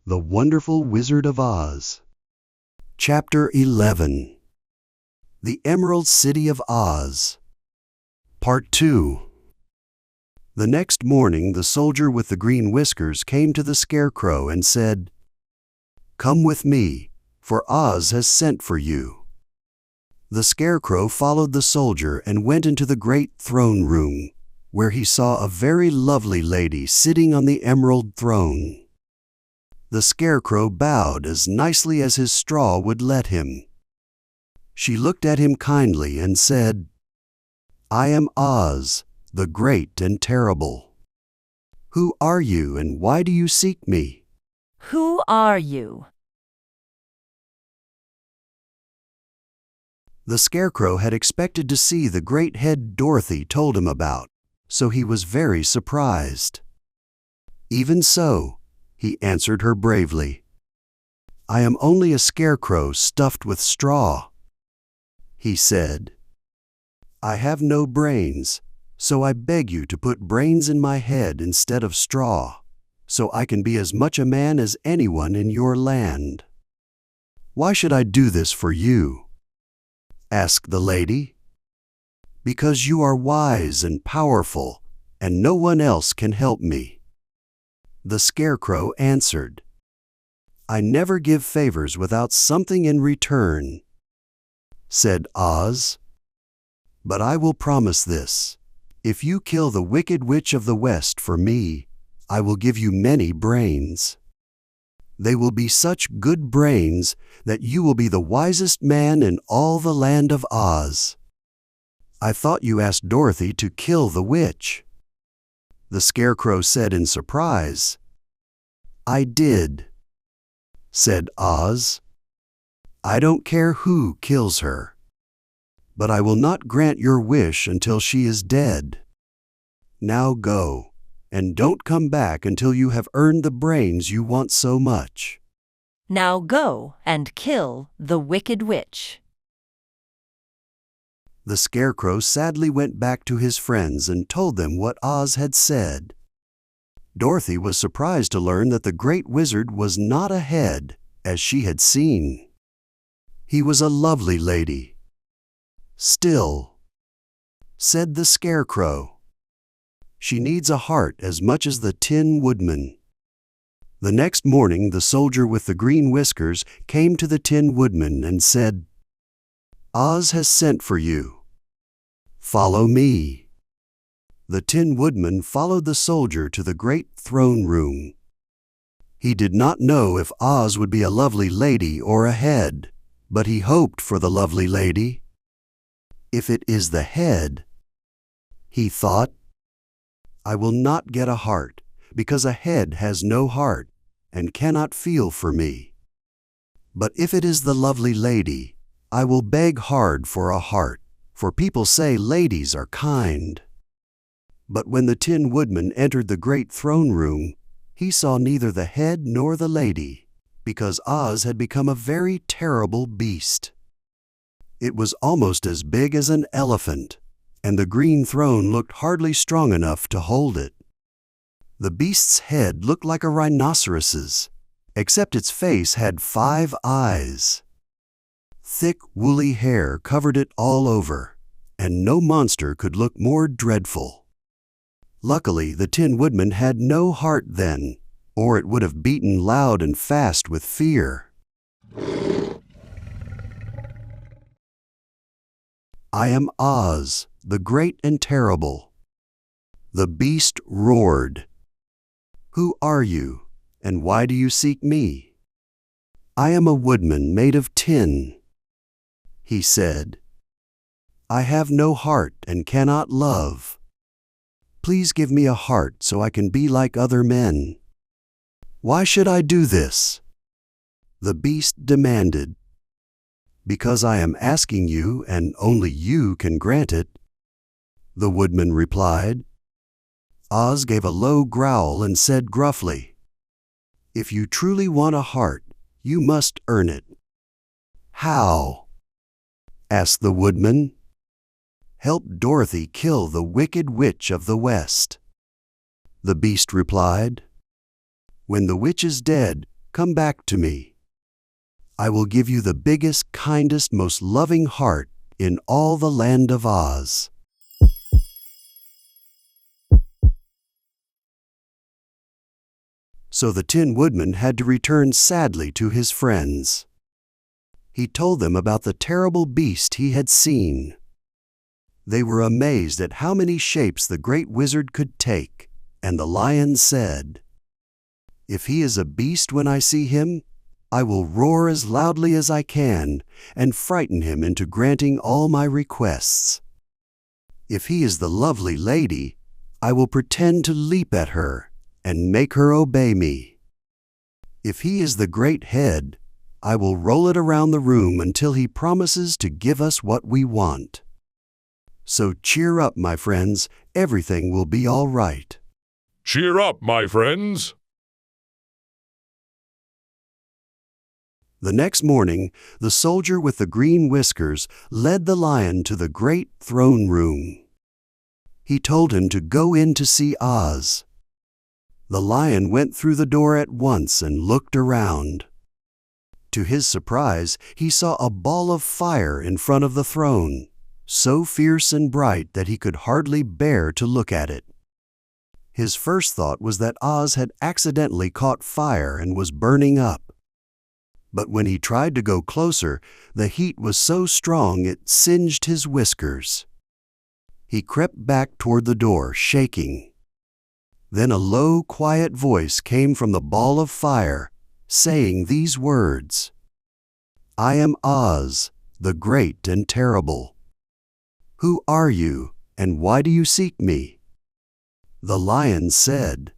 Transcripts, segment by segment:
The Wonderful Wizard of Oz. Chapter 11. The Emerald City of Oz. Part 2. The next morning the soldier with the green whiskers came to the Scarecrow and said, "Come with me, for Oz has sent for you." The Scarecrow followed the soldier and went into the great throne room, where he saw a very lovely lady sitting on the emerald throne. The Scarecrow bowed as nicely as his straw would let him. She looked at him kindly and said, "I am Oz, the Great and Terrible. Who are you and why do you seek me?" Who are you? The Scarecrow had expected to see the great head Dorothy told him about, so he was very surprised. Even so, he answered her bravely, "I am only a scarecrow stuffed with straw." He said, "I have no brains, so I beg you to put brains in my head instead of straw, so I can be as much a man as anyone in your land." "Why should I do this for you?" asked the lady. "Because you are wise and powerful, and no one else can help me." The Scarecrow answered, "I never give favors without something in return," said Oz. "But I will promise this. If you kill the Wicked Witch of the West for me, I will give you many brains. They will be such good brains that you will be the wisest man in all the land of Oz." "I thought you asked Dorothy to kill the witch," the Scarecrow said in surprise. "I did," said Oz. "I don't care who kills her. But I will not grant your wish until she is dead. Now go, and don't come back until you have earned the brains you want so much." Now go and kill the Wicked Witch. The Scarecrow sadly went back to his friends and told them what Oz had said. Dorothy was surprised to learn that the Great Wizard was not a head, as she had seen. He was a lovely lady. "Still," said the Scarecrow, "she needs a heart as much as the Tin Woodman." The next morning the soldier with the green whiskers came to the Tin Woodman and said, "Oz has sent for you. Follow me." The Tin Woodman followed the soldier to the great throne room. He did not know if Oz would be a lovely lady or a head, but he hoped for the lovely lady. "If it is the head," he thought, "I will not get a heart, because a head has no heart and cannot feel for me. But if it is the lovely lady, I will beg hard for a heart, for people say ladies are kind." But when the Tin Woodman entered the great throne room, he saw neither the head nor the lady, because Oz had become a very terrible beast. It was almost as big as an elephant, and the green throne looked hardly strong enough to hold it. The beast's head looked like a rhinoceros's, except its face had 5 eyes. Thick, woolly hair covered it all over, and no monster could look more dreadful. Luckily, the Tin Woodman had no heart then, or it would have beaten loud and fast with fear. "I am Oz, the Great and Terrible." The beast roared, "Who are you, and why do you seek me?" "I am a woodman made of tin," he said. "I have no heart and cannot love. Please give me a heart so I can be like other men." "Why should I do this?" the beast demanded. "Because I am asking you and only you can grant it," the woodman replied. Oz gave a low growl and said gruffly, "If you truly want a heart, you must earn it." "How?" asked the woodman. "Help Dorothy kill the Wicked Witch of the West," the beast replied. "When the witch is dead, come back to me. I will give you the biggest, kindest, most loving heart in all the land of Oz." So the Tin Woodman had to return sadly to his friends. He told them about the terrible beast he had seen. They were amazed at how many shapes the great wizard could take, and the lion said, "If he is a beast when I see him, I will roar as loudly as I can and frighten him into granting all my requests. If he is the lovely lady, I will pretend to leap at her and make her obey me. If he is the great head, I will roll it around the room until he promises to give us what we want. So cheer up, my friends, everything will be all right." Cheer up, my friends. The next morning, the soldier with the green whiskers led the lion to the great throne room. He told him to go in to see Oz. The lion went through the door at once and looked around. To his surprise, he saw a ball of fire in front of the throne, so fierce and bright that he could hardly bear to look at it. His first thought was that Oz had accidentally caught fire and was burning up. But when he tried to go closer, the heat was so strong it singed his whiskers. He crept back toward the door, shaking. Then a low, quiet voice came from the ball of fire, saying these words, "I am Oz, the great and terrible. Who are you, and why do you seek me?" The lion said,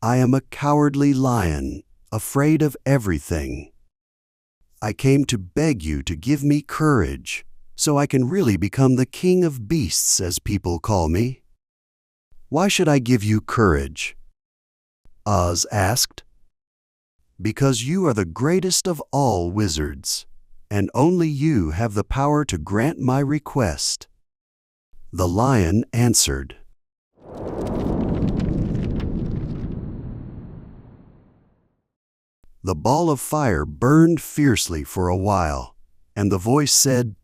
"I am a cowardly lion, afraid of everything. I came to beg you to give me courage, so I can really become the king of beasts, as people call me." "Why should I give you courage?" Oz asked. "Because you are the greatest of all wizards, and only you have the power to grant my request." The lion answered. The ball of fire burned fiercely for a while, and the voice said,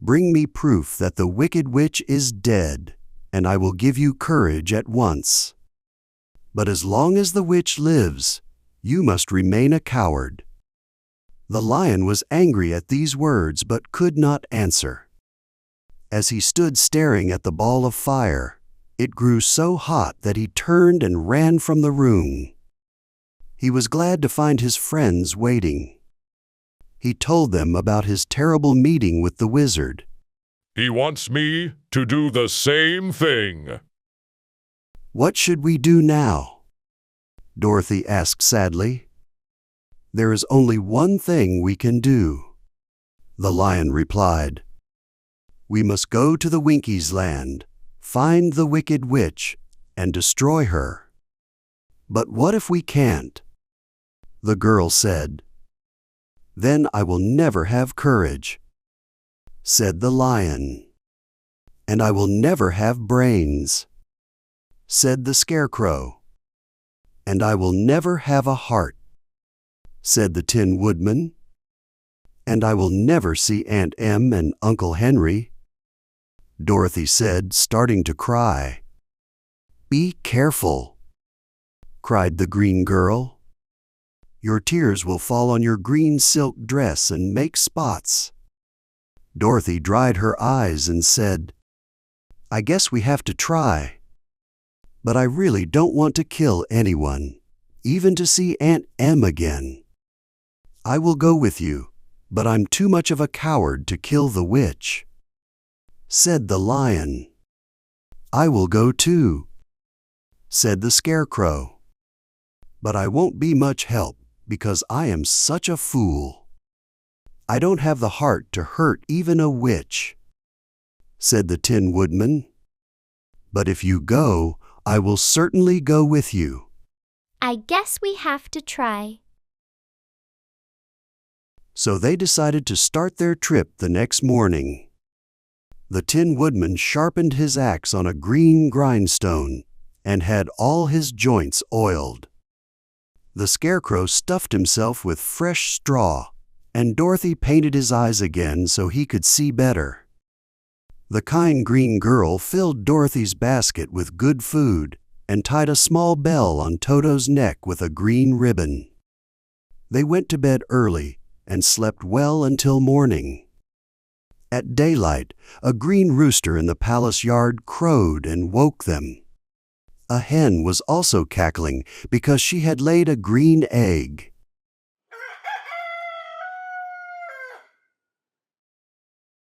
"Bring me proof that the wicked witch is dead, and I will give you courage at once. But as long as the witch lives, you must remain a coward." The lion was angry at these words but could not answer. As he stood staring at the ball of fire, it grew so hot that he turned and ran from the room. He was glad to find his friends waiting. He told them about his terrible meeting with the wizard. He wants me to do the same thing. "What should we do now?" Dorothy asked sadly. "There is only one thing we can do," the lion replied. "We must go to the Winkies' land, find the wicked witch, and destroy her." "But what if we can't?" the girl said. "Then I will never have courage," said the lion. "And I will never have brains," said the scarecrow. "And I will never have a heart," said the Tin Woodman. "And I will never see Aunt Em and Uncle Henry," Dorothy said, starting to cry. "Be careful," cried the green girl. "Your tears will fall on your green silk dress and make spots." Dorothy dried her eyes and said, "I guess we have to try. But I really don't want to kill anyone, even to see Aunt Em again. I will go with you, but I'm too much of a coward to kill the witch," said the lion. "I will go too," said the scarecrow. "But I won't be much help because I am such a fool. I don't have the heart to hurt even a witch," said the Tin Woodman. "But if you go, I will certainly go with you." "I guess we have to try." So they decided to start their trip the next morning. The Tin Woodman sharpened his axe on a green grindstone and had all his joints oiled. The Scarecrow stuffed himself with fresh straw, and Dorothy painted his eyes again so he could see better. The kind green girl filled Dorothy's basket with good food and tied a small bell on Toto's neck with a green ribbon. They went to bed early and slept well until morning. At daylight, a green rooster in the palace yard crowed and woke them. A hen was also cackling because she had laid a green egg.